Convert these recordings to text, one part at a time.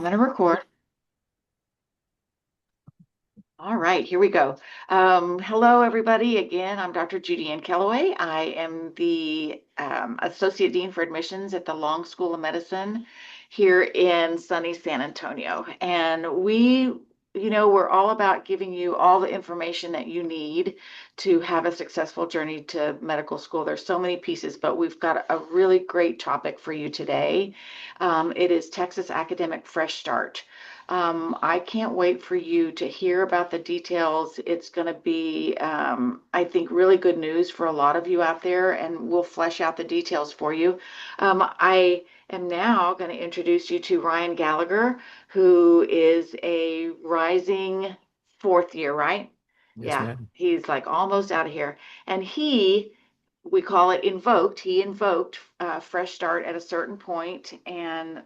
I'm going to record. All right, here we go. Hello, everybody. Again, I'm Dr. Judy Ann Kellaway. I am the Associate Dean for Admissions at the Long School of Medicine here in sunny San Antonio. And we're all about giving you all the information that you need to have a successful journey to medical school. There's so many pieces, but we've got a really great topic for you today. It is Texas Academic Fresh Start. I can't wait for you to hear about the details. It's going to be, I think, really good news for a lot of you out there, and we'll flesh out the details for you. I am now going to introduce you to Ryan Gallagher, who is a rising fourth year, right? Yes, Yeah, ma'am. he's like almost out of here. And we call it invoked. He invoked Fresh Start at a certain point and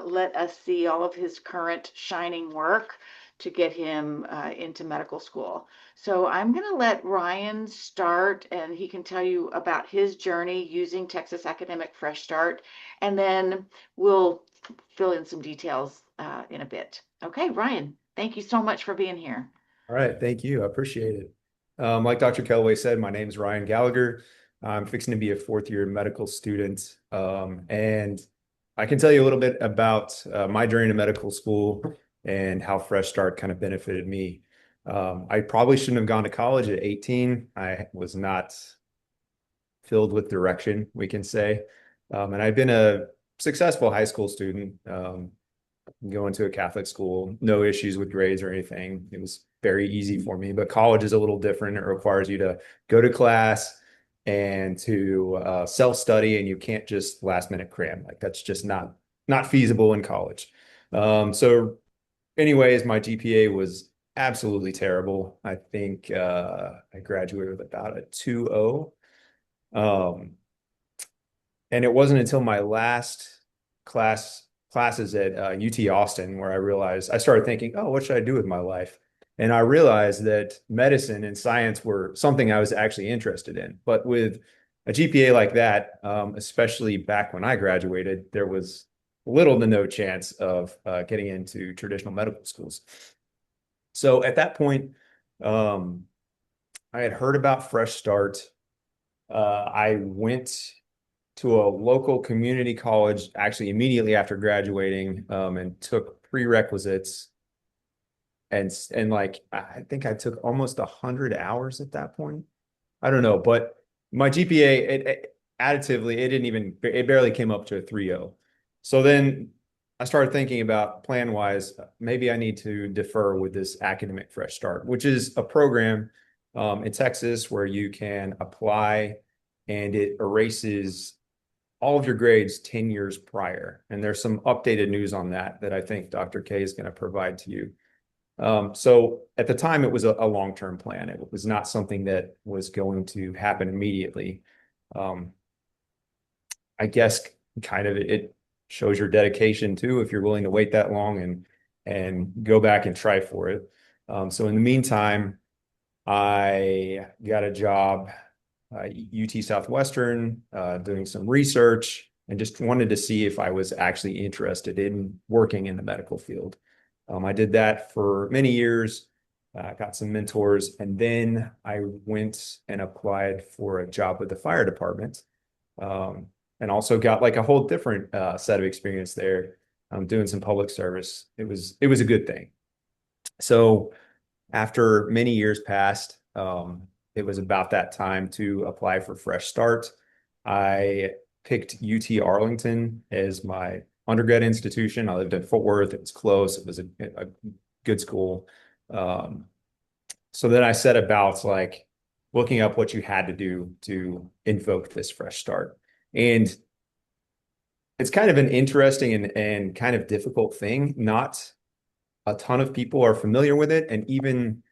let us see all of his current shining work to get him into medical school. So I'm going to let Ryan start and he can tell you about his journey using Texas Academic Fresh Start. And then we'll fill in some details in a bit. Okay, Ryan, thank you so much for being here. All right. Thank you. I appreciate it. Like Dr. Kellaway said, my name is Ryan Gallagher. I'm fixing to be a fourth year medical student. And I can tell you a little bit about my journey to medical school and how Fresh Start kind of benefited me. I probably shouldn't have gone to college at 18. I was not filled with direction, we can say. And I've been a successful high school student. Going to a Catholic school, no issues with grades or anything. It was very easy for me, but college is a little different. It requires you to go to class and to self-study, and you can't just last minute cram. Like that's just not feasible in college. So anyways, my GPA was absolutely terrible. I think I graduated with about a 2.0. Um, and it wasn't until my last classes at UT Austin where I realized I started thinking, oh, what should I do with my life? And I realized that medicine and science were something I was actually interested in. But with a GPA like that, especially back when I graduated, there was little to no chance of getting into traditional medical schools. So at that point, um, I had heard about Fresh Start. I went to a local community college actually immediately after graduating, and took prerequisites and like I think I took almost 100 hours at that point. I don't know, but my GPA additively it barely came up to a 3.0. So then I started thinking about plan wise, maybe I need to defer with this academic fresh start, which is a program in Texas where you can apply and it erases all of your grades 10 years prior. And there's some updated news on that I think Dr. K is going to provide to you. So at the time, it was a long-term plan. It was not something that was going to happen immediately. Um, I guess kind of it shows your dedication too, if you're willing to wait that long and go back and try for it. So in the meantime, I got a job UT Southwestern, doing some research and just wanted to see if I was actually interested in working in the medical field. I did that for many years, got some mentors, and then I went and applied for a job with the fire department, um, and also got like a whole different set of experience there, doing some public service. It was a good thing. So after many years passed, it was about that time to apply for Fresh Start. I picked UT Arlington as my undergrad institution. I lived in Fort Worth. It was close. It was a good school. Um, so then I set about like looking up what you had to do to invoke this Fresh Start. And it's kind of an interesting and kind of difficult thing. Not a ton of people are familiar with it, and even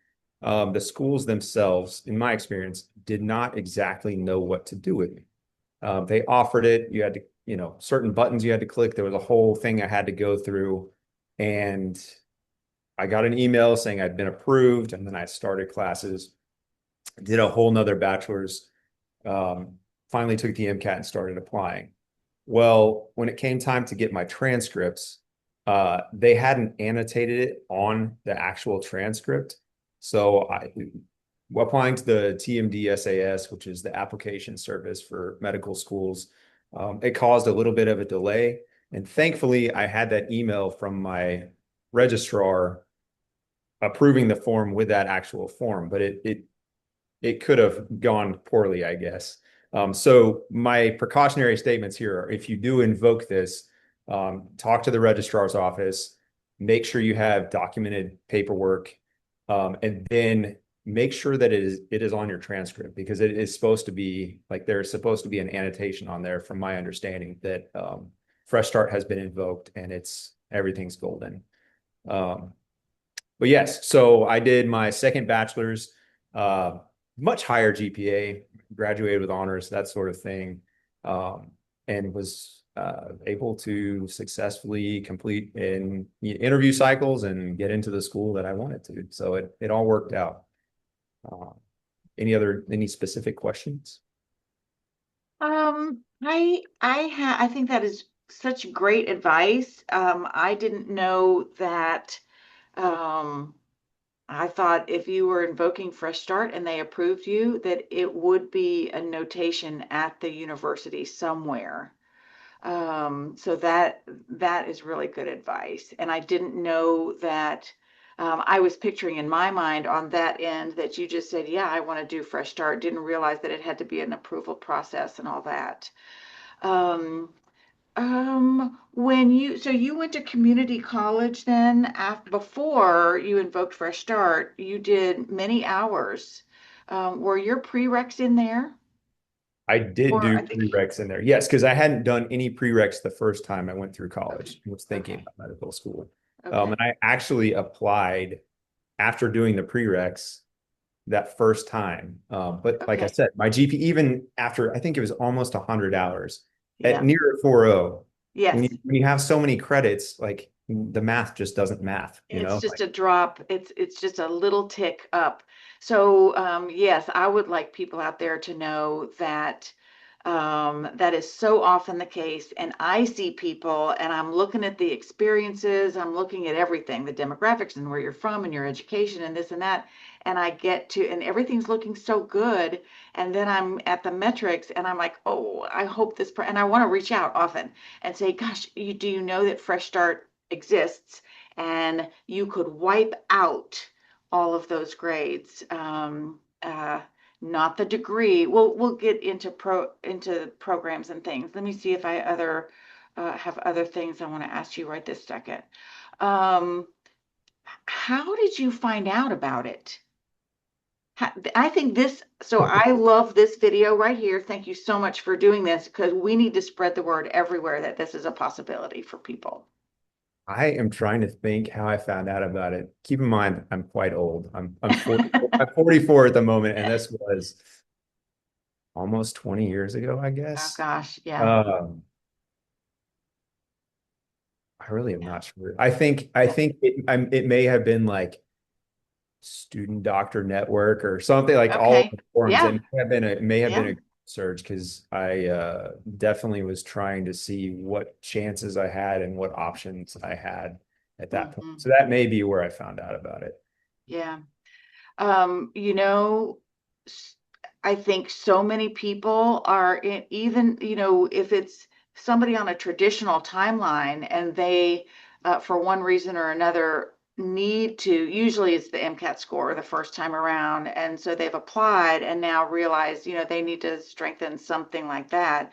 the schools themselves, in my experience, did not exactly know what to do with it. They offered it. You had to, certain buttons you had to click. There was a whole thing I had to go through, and I got an email saying I'd been approved, and then I started classes, did a whole nother bachelor's, um, finally took the MCAT and started applying. Well, when it came time to get my transcripts, they hadn't annotated it on the actual transcript. So applying to the TMD-SAS, which is the application service for medical schools, it caused a little bit of a delay. And thankfully, I had that email from my registrar approving the form with that actual form, but it could have gone poorly, I guess. So my precautionary statements here are if you do invoke this, talk to the registrar's office, make sure you have documented paperwork, and then make sure that it is on your transcript because it is supposed to be like there's supposed to be an annotation on there from my understanding that Fresh Start has been invoked and everything's golden. But yes, so I did my second bachelor's, much higher GPA, graduated with honors, that sort of thing, and was able to successfully complete in interview cycles and get into the school that I wanted to. So it all worked out. Uh, any specific questions? I think that is such great advice. I didn't know that. Um, I thought if you were invoking Fresh Start and they approved you, that it would be a notation at the university somewhere. So that is really good advice. And I didn't know that. I was picturing in my mind on that end that you just said, yeah, I want to do Fresh Start. Didn't realize that it had to be an approval process and all that. Um, so you went to community college then after before you invoked Fresh Start, you did many hours. Were your prereqs in there? I did Or do I think, prereqs in there. Yes, because I hadn't done any prereqs the first time I went through okay, college and was thinking okay, about medical school. okay, And I actually applied after doing the prereqs that first time. But like I okay. said, my GP, even after I think it was almost 100 hours at Yeah. near 4.0, Yes. when you have so many credits, like the math just doesn't math, you It's know? just Like a drop. It's just a little tick up. So yes, I would like people out there to know that that is so often the case. And I see people, and I'm looking at the experiences, I'm looking at everything, the demographics, and where you're from, and your education, and this and that. And I get to, and everything's looking so good. And then I'm at the metrics, and I'm like, oh, I hope this, and I want to reach out often and say, gosh, do you know that Fresh Start exists? And you could wipe out all of those grades. Not the degree. We'll get into programs and things. Let me see if I other have other things I want to ask you right this second. Um, how did you find out about it? I think this, so I love this video right here. Thank you so much for doing this because we need to spread the word everywhere that this is a possibility for people. I am trying to think how I found out about it. Keep in mind, I'm quite old. I'm 44, I'm 44 at the moment, and this was almost 20 years ago, I Oh guess. gosh, yeah, Um, I really am yeah, not sure. I think it may have been like Student Doctor Network or something like all okay, the forums. yeah, It may have been a yeah. search because I definitely was trying to see what chances I had and what options I had at that point. Hmm. So that may be where I found out about it. Yeah. You know, s- I think so many people are in, even, if it's somebody on a traditional timeline and they, for one reason or another, need to, usually it's the MCAT score the first time around. And so they've applied and now realize, they need to strengthen something like that.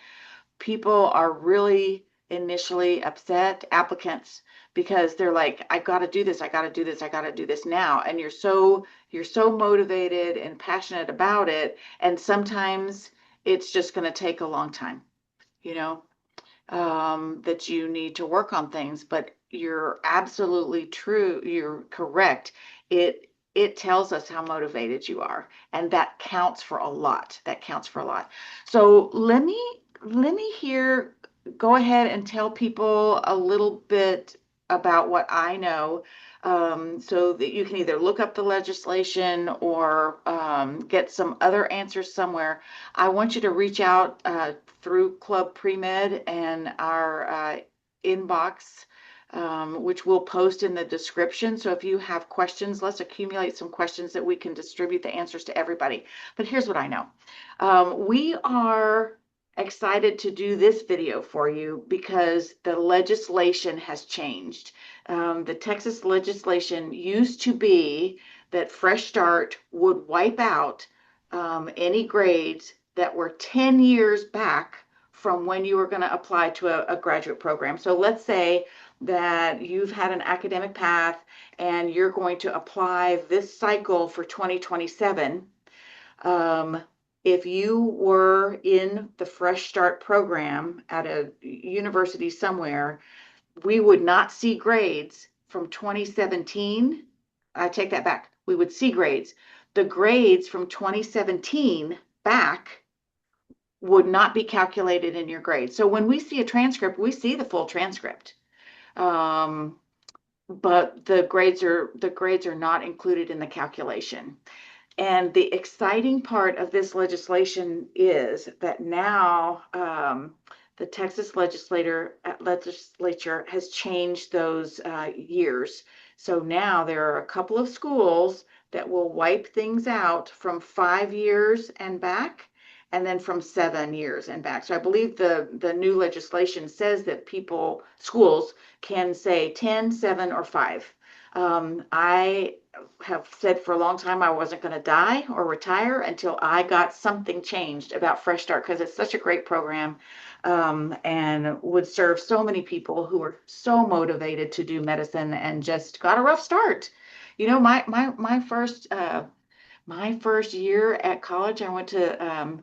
People are really initially upset, applicants, because they're like, I got to do this, I got to do this, I got to do this now. And you're so motivated and passionate about it, and sometimes it's just going to take a long time, you know, that you need to work on things. But you're absolutely true, you're correct. It tells us how motivated you are, and that counts for a lot. That counts for a lot. So let me hear, go ahead and tell people a little bit about what I know, so that you can either look up the legislation or get some other answers somewhere. I want you to reach out through Club Pre-Med and our inbox which we'll post in the description. So if you have questions, let's accumulate some questions that we can distribute the answers to everybody. But here's what I know. We are excited to do this video for you because the legislation has changed. The Texas legislation used to be that Fresh Start would wipe out any grades that were 10 years back from when you were going to apply to a graduate program. So let's say that you've had an academic path and you're going to apply this cycle for 2027. Um, if you were in the Fresh Start program at a university somewhere, we would not see grades from 2017. I take that back. We would see grades. The grades from 2017 back would not be calculated in your grade. So when we see a transcript, we see the full transcript. Um, but the grades are not included in the calculation. And the exciting part of this legislation is that now the Texas legislature has changed those years. So now there are a couple of schools that will wipe things out from 5 years and back, and then from 7 years and back. So I believe the new legislation says that schools can say 10, 7, or 5. I have said for a long time I wasn't going to die or retire until I got something changed about Fresh Start, because it's such a great program, and would serve so many people who are so motivated to do medicine and just got a rough start. You know, my first year at college, I went to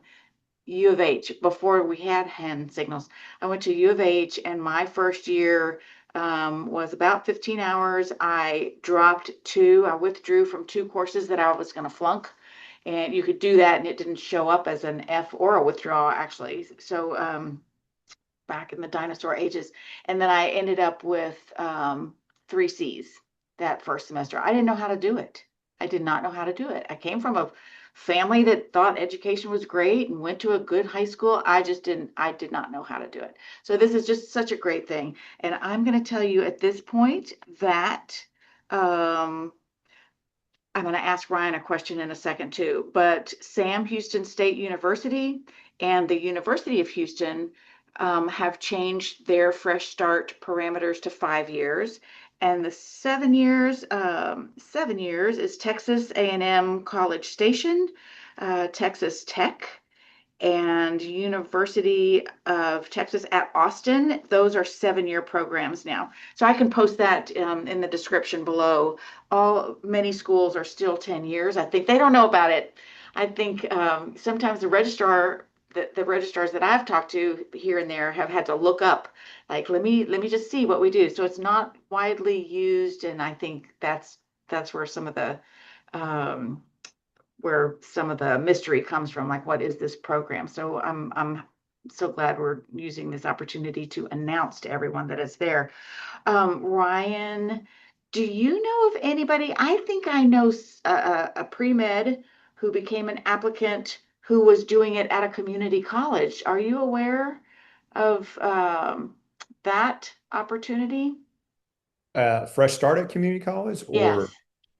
U of H before we had hand signals. I went to U of H, and my first year was about 15 hours. I withdrew from two courses that I was going to flunk. And you could do that, and it didn't show up as an F or a withdrawal, actually. So back in the dinosaur ages. And then I ended up with 3 C's that first semester. I didn't know how to do it. I did not know how to do it. I came from a family that thought education was great and went to a good high school. I did not know how to do it. So this is just such a great thing. And I'm going to tell you at this point that um, I'm going to ask Ryan a question in a second too, but Sam Houston State University and the University of Houston have changed their Fresh Start parameters to 5 years. And the 7 years is Texas A&M College Station, Texas Tech, and University of Texas at Austin. Those are 7-year programs now. So I can post that in the description below. Many schools are still 10 years. I think they don't know about it. I think sometimes the registrars that I've talked to here and there have had to look up, like, let me just see what we do. So it's not widely used, and I think that's where um, some of the mystery comes from, like, what is this program? So I'm so glad we're using this opportunity to announce to everyone that it's there. Ryan, do you know of anybody? I think I know a pre-med who became an applicant who was doing it at a community college. Are you aware of that opportunity? Fresh start at community college, Yes. or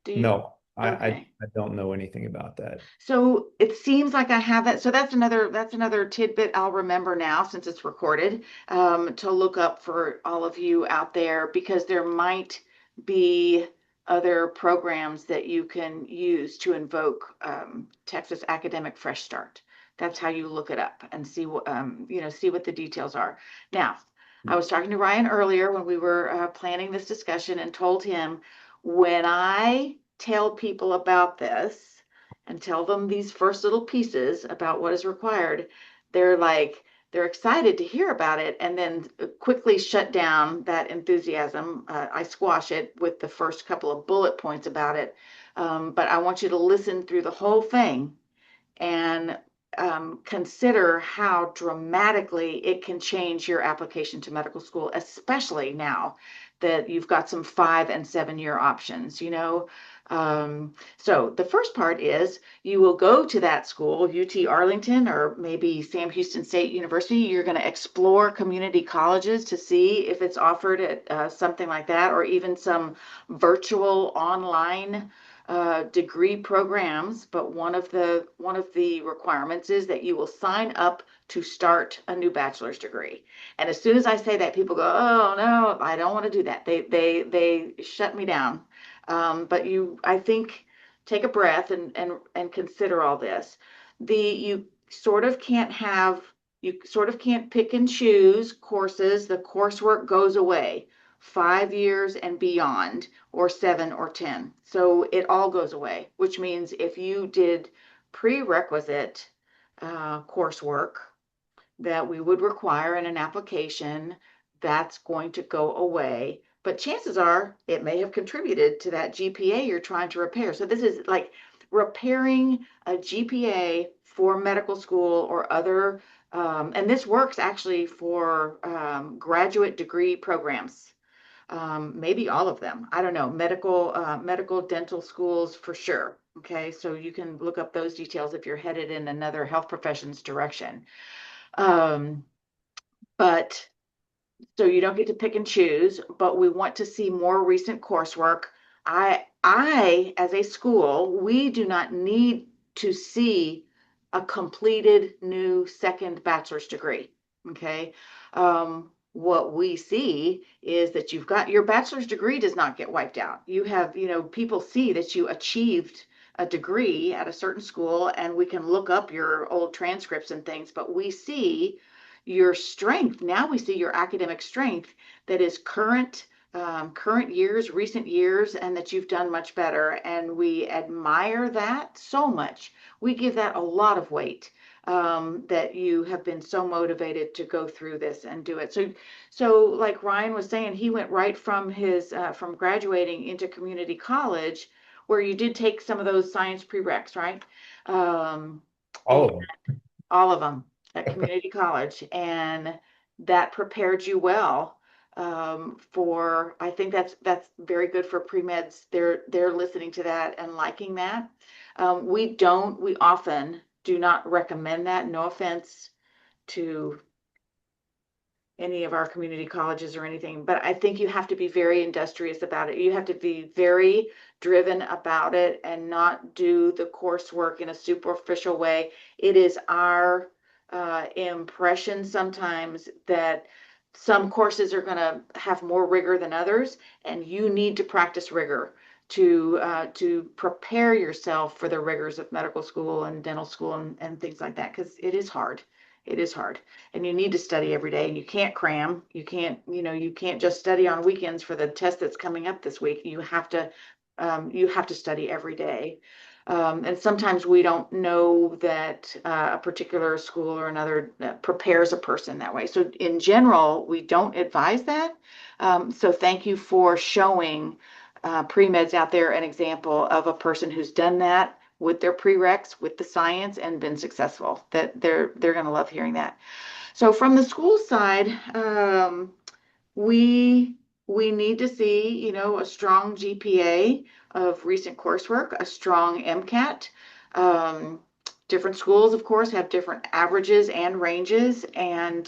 Do you? no? Okay. I don't know anything about that. So it seems like I have that. So that's another tidbit I'll remember now, since it's recorded, to look up for all of you out there, because there might be other programs that you can use to invoke Texas Academic Fresh Start. That's how you look it up and see what the details are. Now, I was talking to Ryan earlier when we were planning this discussion, and told him, when I tell people about this and tell them these first little pieces about what is required, they're excited to hear about it, and then quickly shut down that enthusiasm. I squash it with the first couple of bullet points about it. But I want you to listen through the whole thing, and consider how dramatically it can change your application to medical school, especially now that you've got some 5 and 7 year options, you know. So the first part is you will go to that school, UT Arlington or maybe Sam Houston State University. You're going to explore community colleges to see if it's offered at something like that, or even some virtual online degree programs. But one of the requirements is that you will sign up to start a new bachelor's degree. And as soon as I say that, people go, "Oh no, I don't want to do that." They shut me down. But I think, take a breath and consider all this. You sort of can't have you sort of can't pick and choose courses. The coursework goes away 5 years and beyond, or 7 or 10. So it all goes away, which means if you did prerequisite coursework that we would require in an application, that's going to go away. But chances are it may have contributed to that GPA you're trying to repair. So this is like repairing a GPA for medical school or other, and this works actually for graduate degree programs. Maybe all of them. I don't know. Medical dental schools for sure. Okay, so you can look up those details if you're headed in another health professions direction. Um, but so you don't get to pick and choose, but we want to see more recent coursework. As a school, we do not need to see a completed new second bachelor's degree. Okay. What we see is that you've got your bachelor's degree does not get wiped out. People see that you achieved a degree at a certain school, and we can look up your old transcripts and things, but we see your strength. Now we see your academic strength that is current years, recent years, and that you've done much better. And we admire that so much. We give that a lot of weight, that you have been so motivated to go through this and do it. So like Ryan was saying, he went right from from graduating into community college, where you did take some of those science prereqs, right? Um, and All all of them at community college, and that prepared you well, for. I think that's very good for pre-meds. They're listening to that and liking that. We often do not recommend that. No offense to any of our community colleges or anything, but I think you have to be very industrious about it. You have to be very driven about it and not do the coursework in a superficial way. It is our impression sometimes that some courses are going to have more rigor than others, and you need to practice rigor to prepare yourself for the rigors of medical school and dental school and things like that, because it is hard. It is hard, and you need to study every day, and you can't cram. You can't just study on weekends for the test that's coming up this week. You have to study every day. And sometimes we don't know that a particular school or another prepares a person that way. So in general, we don't advise that. So thank you for showing pre-meds out there an example of a person who's done that with their prereqs, with the science, and been successful. That they're going to love hearing that. So from the school side, we we need to see, a strong GPA of recent coursework, a strong MCAT. Um, Different schools, of course, have different averages and ranges, and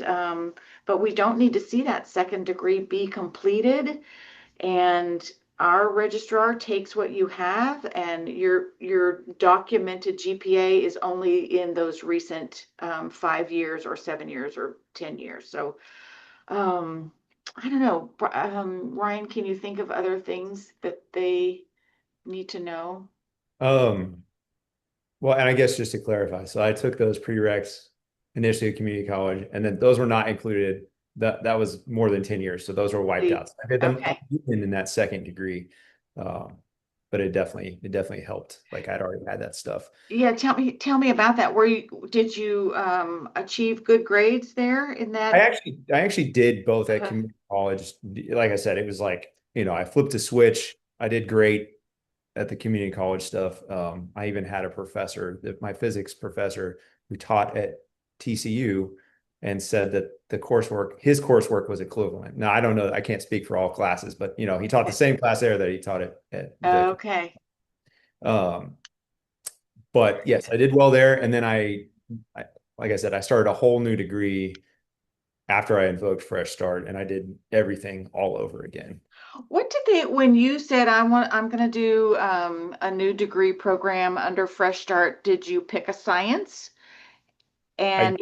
but we don't need to see that second degree be completed. And our registrar takes what you have, and your documented GPA is only in those recent 5 years or 7 years or 10 years. So um, I don't know. Ryan, can you think of other things that they need to know? um, well, and I guess just to clarify, so I took those prereqs initially at community college, and then those were not included. That was more than 10 years, so those were wiped out. So I did them Okay. in that second degree. But it definitely helped. Like I'd already had that stuff. Yeah, tell me about that. Did you achieve good grades there in I that? actually I actually did both at Uh, community college. Like I said, it was like, I flipped a switch. I did great at the community college stuff. I even had a professor, my physics professor, who taught at TCU and said that his coursework was equivalent. Now, I don't know, I can't speak for all classes, but he taught the Okay. same class there that he taught at the Okay. um but Great. yes, I did well there. And then I like I said, I started a whole new degree after I invoked Fresh Start, and I did everything all over again. What did when you said I'm going to do a new degree program under Fresh Start, did you pick a science? I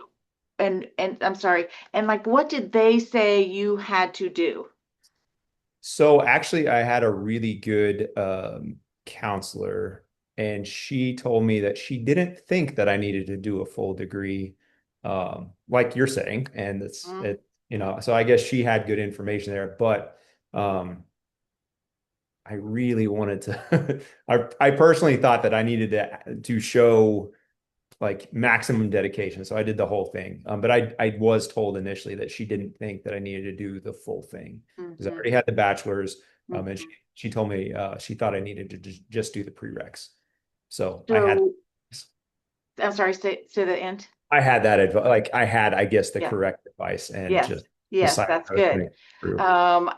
And and I'm sorry, and like what did they say you had to do? So actually, I had a really good counselor, and she told me that she didn't think that I needed to do a full degree, like you're saying, and it's Mm, it, So I guess she had good information there, but um, I really wanted to. I personally thought that I needed to show like maximum dedication. So I did the whole thing. But I was told initially that she didn't think that I needed to do the full thing because I mhm, already had the bachelor's. And mhm. she told me she thought I needed to just do the prereqs. So So I'm sorry, say the end. I had that advice. Like I had, I guess, the Yeah. correct advice and Yes. just Yes, decided that's I was going good. to through.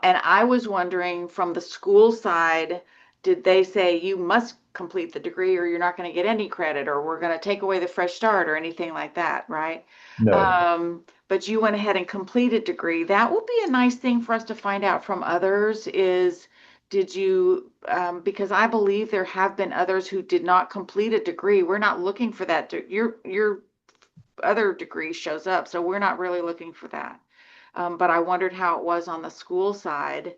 And I was wondering from the school side, did they say you must complete the degree or you're not going to get any credit or we're going to take away the fresh start or anything like that, right? No, But you went ahead and completed degree. That will be a nice thing for us to find out from others is did you, because I believe there have been others who did not complete a degree. We're not looking for that. Your other degree shows up, so we're not really looking for that. But I wondered how it was on the school side.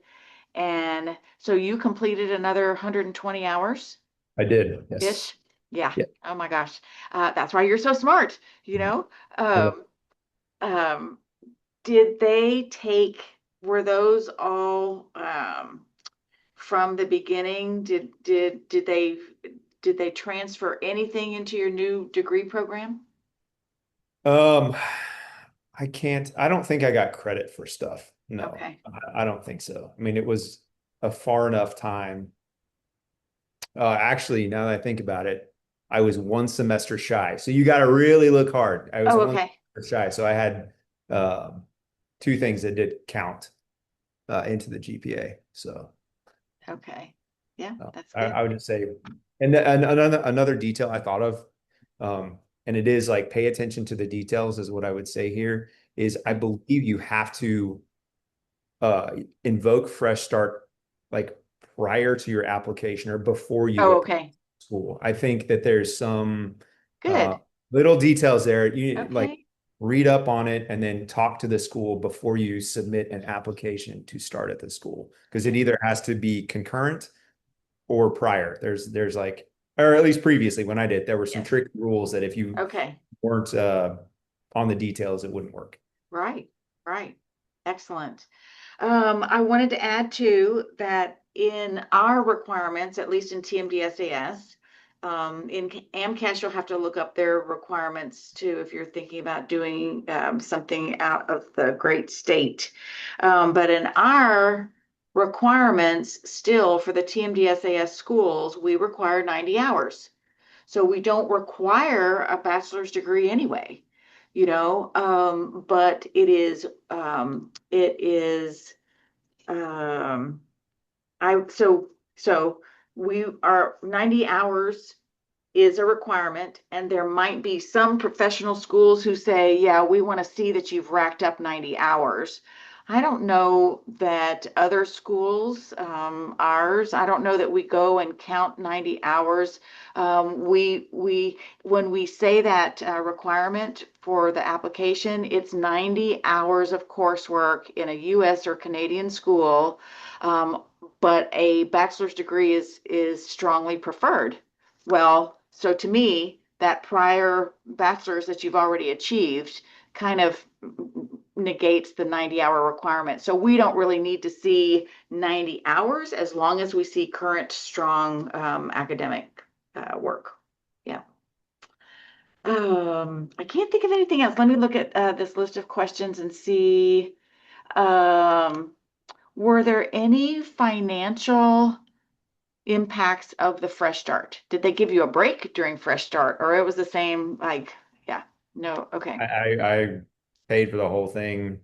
And so you completed another 120 hours I did. Yes. ish? Yeah. Yeah. Oh my gosh. That's why you're so smart, you know? Yeah. Um, um, did they take, were those all from the beginning? Did they transfer anything into your new degree program? Um, I don't think I got credit for stuff. No, Okay. I don't think so. I mean, it was a far enough time. Actually, now that I think about it, I was one semester shy. So you got to really look hard. I was Oh, one okay. semester shy. So I had two things that did count into the GPA. So Okay. Yeah, uh, that's I, good. I would just say, and another detail I thought of, and it is like pay attention to the details is what I would say here, is I Okay. believe you have to uh, invoke Fresh Start like prior to your application or before you Oh, apply okay. to school. I think that there's some uh, Good. little details there. You like Okay. read up on it and then talk to the school before you submit an application to start at the school because it Okay. either has to be concurrent or prior. There's like, or at least previously when I did, there were some Yes. tricky rules that if you Okay. weren't on the details, it wouldn't work. Right. Right. Excellent. I wanted to add too that in our requirements, at least in TMDSAS, in AMCAS, you'll have to look up their requirements too if you're thinking about doing something out of the great state. But in our requirements, still for the TMDSAS schools, we require 90 hours. So we don't require a bachelor's degree anyway, but it is um, so we are 90 hours is a requirement, and there might be some professional schools who say, yeah, we want to see that you've racked up 90 hours. I don't know that other schools, ours, I don't know that we go and count 90 hours. We when we say that requirement for the application, it's 90 hours of coursework in a US or Canadian school, but a bachelor's degree is strongly preferred. Well, so to me, that prior bachelor's that you've already achieved kind of negates the 90-hour requirement. So we don't really need to see 90 hours as long as we see current strong academic work. Yeah. I can't think of anything else. Let me look at this list of questions and see. Um, were there any financial impacts of the fresh start? Did they give you a break during fresh start or it was the same, like, yeah. No. Okay. I paid for the whole thing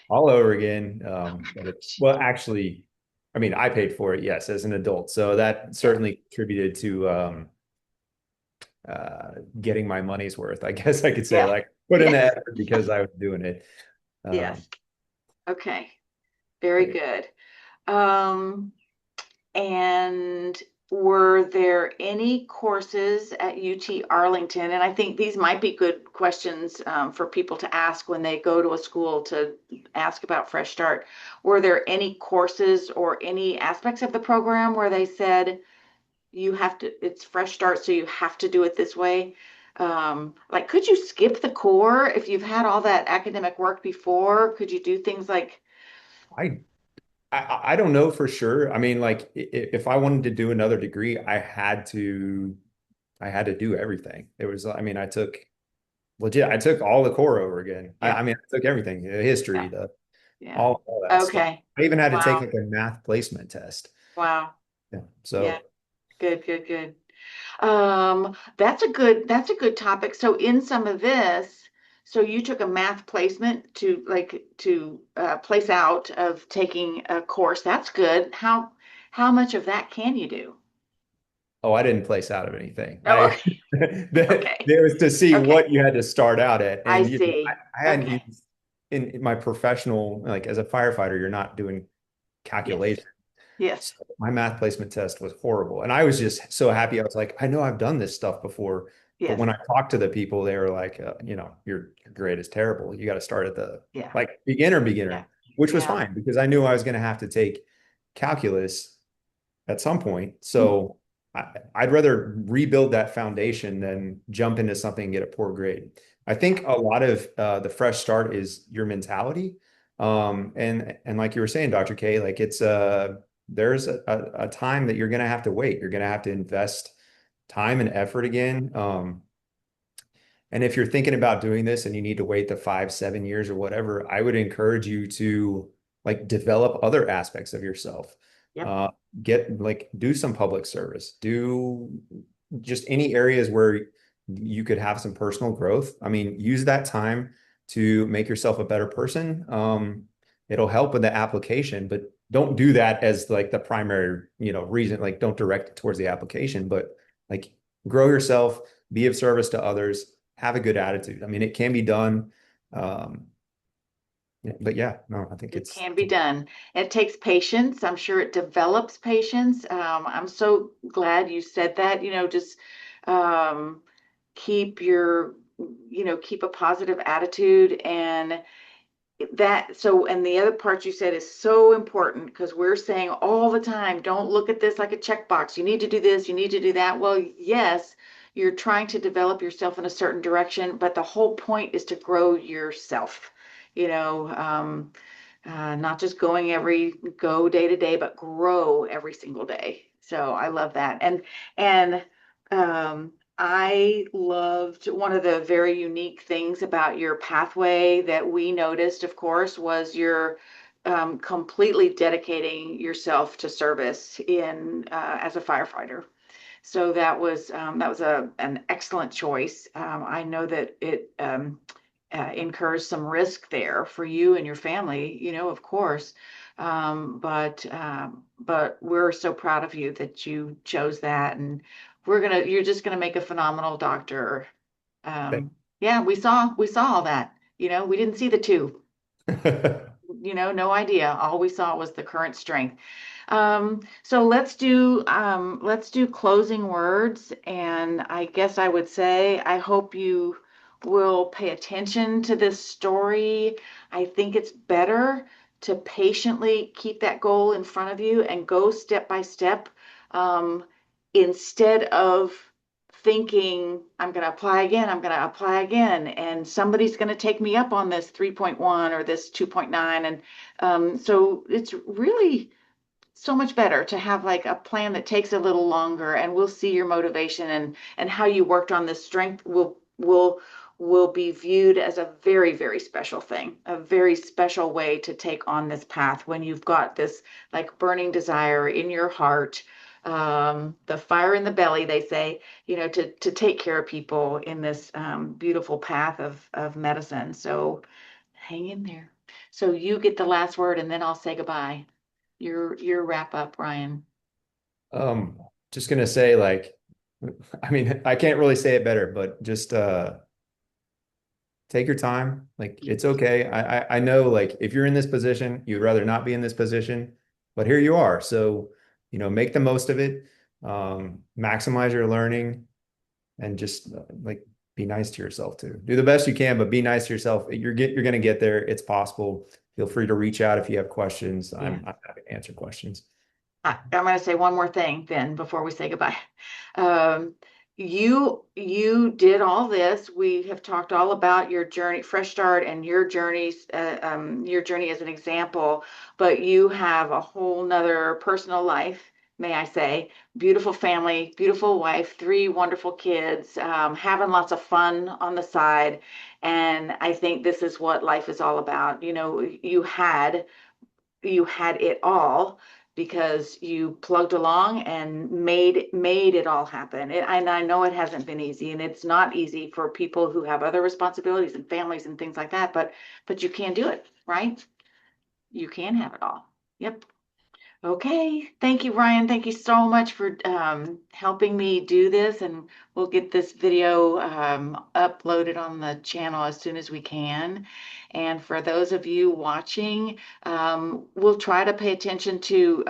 all over again. Oh my But gosh. well, actually, I mean, I paid for it, yes, as an adult. So that Yeah. certainly contributed to uh, getting my money's worth. I guess I could say Yeah. like put in Yeah. the effort because I was doing it. Yes. Um, Okay. Very but good. Um, and were there any courses at UT Arlington? And I think these might be good questions for people to ask when they go to a school to ask about Fresh Start. Were there any courses or any aspects of the program where they said you have to, it's Fresh Start, so you have to do it this way? Like, could you skip the core if you've had all that academic work before? Could you do things like, I I don't know for sure. I mean, like if I wanted to do another degree, I had to do everything. It was, I mean, I took legit, I took all the core over again. yeah, I mean, I took everything, the history, yeah, the yeah. all that stuff. Okay. I even had to take Wow. like a math placement test. Wow. Yeah. Yeah. So, Good, good, good. That's a good topic. So in some of this, so you took a math placement to place out of taking a course. That's good. How much of that can you do? oh, I didn't place out of anything. Oh, I okay. Okay. there was to see Okay. what you had to start out at, I and see. I hadn't Okay. used in my professional, like as a firefighter, you're not doing Yes. calculations. Yes. So my math placement test was horrible. And I was just so happy. I was like, I know I've done this stuff before. But Yes. when I talked to the people, they were like, your grade is terrible. You got to start at the Yeah. like Yeah. beginner, which was Yeah. fine because I knew I was going to have to take calculus at some point. Hmm. So I'd rather rebuild that foundation than jump into something and get a poor grade. I Yeah. think a lot of the fresh start is your mentality. And like you were saying, Dr. K, like there's a time that you're gonna have to wait. You're gonna have to invest time and effort again. And if you're thinking about doing this and you need to wait the 5, 7 years or whatever, I would encourage you to like develop other aspects of yourself. Yep. Uh, get like do some public service, do just any areas where you could have some personal growth. I mean, use that time to make yourself a better person. It'll help with the application, but don't do that as like the primary, reason. Like, don't direct it towards the application, but like grow yourself, be of service to others, have a good attitude. I mean, it can be done. Um, yeah, but yeah, no, I think It it's can be done. It takes patience. I'm sure it develops patience. I'm so glad you said that. Just um, keep your, keep a positive attitude and and the other part you said is so important because we're saying all the time, don't look at this like a checkbox. You need to do this, you need to do that. Well, yes, you're trying to develop yourself in a certain direction, but the whole point is to grow yourself, you know, um, not just go day to day, but grow every single day. So I love that. And I loved one of the very unique things about your pathway that we noticed, of course, was your completely dedicating yourself to service in as a firefighter. So that was an excellent choice. I know that it incurs some risk there for you and your family, of course. But we're so proud of you that you chose that, and you're just gonna make a phenomenal doctor. Yeah, we saw all that. We didn't see the two. No idea. All we saw was the current strength. So let's do closing words. And I guess I would say I hope you will pay attention to this story. I think it's better to patiently keep that goal in front of you and go step by step, instead of thinking, I'm going to apply again, I'm going to apply again, and somebody's going to take me up on this 3.1 or this 2.9. And so it's really so much better to have like a plan that takes a little longer, and we'll see your motivation and how you worked on this strength will be viewed as a very, very special thing, a very special way to take on this path when you've got this like burning desire in your heart, the fire in the belly, they say, to take care of people in this beautiful path of medicine. So hang in there. So you get the last word, and then I'll say goodbye. Your wrap up, Ryan. Um, just gonna say like, I mean, I can't really say it better, but just take your time. Like it's okay. I know like if you're in this position, you'd rather not be in this position, but here you are. So, make the most of it. Maximize your learning and just like be nice to yourself too. Do the best you can, but be nice to yourself. You're gonna get there. It's possible. Feel free to reach out if you have questions. Yeah. I'm happy to answer questions. I'm going to say one more thing then before we say goodbye. Um, you did all this. We have talked all about your journey, Fresh Start, and your journey as an example. But you have a whole nother personal life, may I say? Beautiful family, beautiful wife, three wonderful kids, having lots of fun on the side. And I think this is what life is all about. You had it all because you plugged along and made it all happen. And I know it hasn't been easy, and it's not easy for people who have other responsibilities and families and things like that. But you can do it, right? You can have it all. Yep. Okay, thank you, Ryan. Thank you so much for helping me do this, and we'll get this video uploaded on the channel as soon as we can. And for those of you watching, we'll try to pay attention to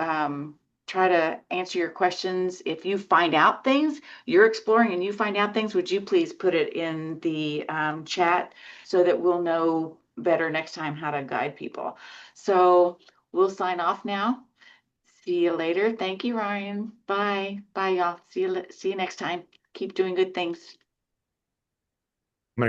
try to answer your questions. If you find out things, you're exploring and you find out things, would you please put it in the chat so that we'll know better next time how to guide people. So we'll sign off now. See you later. Thank you, Ryan. Bye. Bye, y'all. See you next time. Keep doing good things.